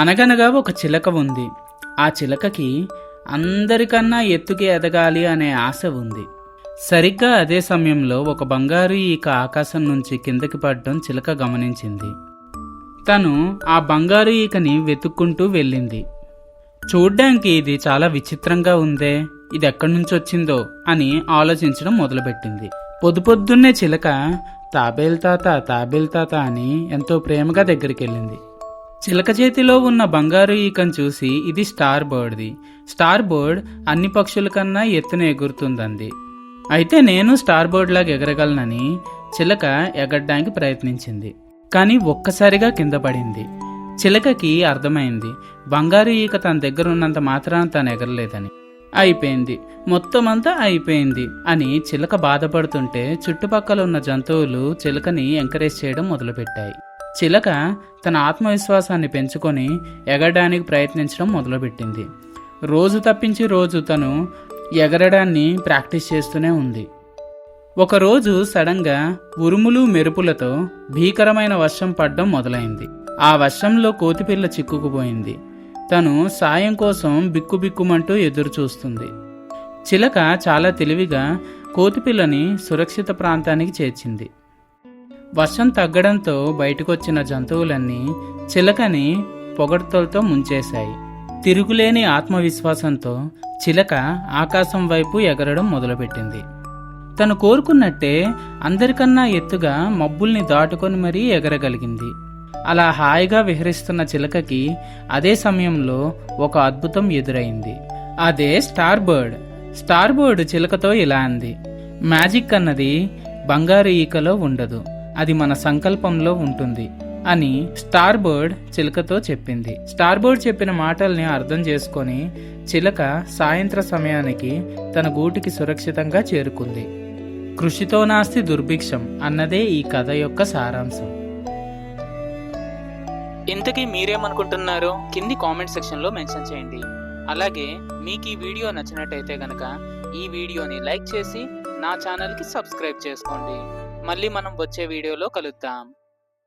అనగనగా ఒక చిలక ఉంది. ఆ చిలకకి అందరికన్నా ఎత్తుకి ఎదగాలి అనే ఆశ ఉంది. సరిగ్గా అదే సమయంలో ఒక బంగారు ఈక ఆకాశం నుంచి కిందకి పడడం చిలక గమనించింది. తను ఆ బంగారు ఈకని వెతుక్కుంటూ వెళ్ళింది. చూడ్డానికి ఇది చాలా విచిత్రంగా ఉందే, ఇది ఎక్కడి నుంచి వచ్చిందో అని ఆలోచించడం మొదలుపెట్టింది. పొద్దున్నే చిలక తాబేల్ తాత అని ఎంతో ప్రేమగా దగ్గరికి వెళ్ళింది. చిలక చేతిలో ఉన్న బంగారు ఈకను చూసి ఇది స్టార్ బర్డ్ది. స్టార్ బర్డ్ అన్ని పక్షుల కన్నా ఎత్తున ఎగురుతుందంది. అయితే నేను స్టార్ బర్డ్ లాగా ఎగరగలనని చిలక ఎగరడానికి ప్రయత్నించింది. కానీ ఒక్కసారిగా కింద పడింది. చిలకకి అర్థమైంది బంగారు ఈక తన దగ్గర ఉన్నంత మాత్రాన తను ఎగరలేదని. అయిపోయింది, మొత్తం అంతా అయిపోయింది అని చిలక బాధపడుతుంటే చుట్టుపక్కల ఉన్న జంతువులు చిలకని ఎంకరేజ్ చేయడం మొదలుపెట్టాయి. చిలక తన ఆత్మవిశ్వాసాన్ని పెంచుకొని ఎగరడానికి ప్రయత్నించడం మొదలుపెట్టింది. రోజు తప్పించి రోజు తను ఎగరడాన్ని ప్రాక్టీస్ చేస్తూనే ఉంది. ఒకరోజు సడన్గా ఉరుములు మెరుపులతో భీకరమైన వర్షం పడడం మొదలైంది. ఆ వర్షంలో కోతిపిల్ల చిక్కుకుపోయింది. తను సాయం కోసం బిక్కుబిక్కుమంటూ ఎదురు చూస్తుంది. చిలక చాలా తెలివిగా కోతిపిల్లని సురక్షిత ప్రాంతానికి చేర్చింది. వర్షం తగ్గడంతో బయటకొచ్చిన జంతువులన్నీ చిలకని పొగడ్తలతో ముంచేశాయి. తిరుగులేని ఆత్మవిశ్వాసంతో చిలక ఆకాశం వైపు ఎగరడం మొదలుపెట్టింది. తను కోరుకున్నట్టే అందరికన్నా ఎత్తుగా మబ్బుల్ని దాటుకొని మరీ ఎగరగలిగింది. అలా హాయిగా విహరిస్తున్న చిలకకి అదే సమయంలో ఒక అద్భుతం ఎదురైంది. అదే స్టార్ బర్డ్. స్టార్ బర్డ్ చిలకతో ఇలా అంది, మ్యాజిక్ అన్నది బంగారు ఈకలో ఉండదు, అది మన సంకల్పంలో ఉంటుంది అని స్టార్ బర్డ్ చిలకతో చెప్పింది. స్టార్ బర్డ్ చెప్పిన మాటల్ని అర్థం చేసుకొని చిలక సాయంత్ర సమయానికి తన గూటికి సురక్షితంగా చేరుకుంది. కృషితో నాస్తి దుర్భిక్షం అన్నదే ఈ కథ యొక్క సారాంశం. ఇంతకీ మీరేమనుకుంటున్నారో కింది కామెంట్ సెక్షన్లో మెన్షన్ చేయండి. అలాగే మీకు ఈ వీడియో నచ్చినట్టయితే గనక ఈ వీడియోని లైక్ చేసి నా ఛానల్కి సబ్స్క్రైబ్ చేసుకోండి. మళ్ళీ మనం వచ్చే వీడియోలో కలుద్దాం.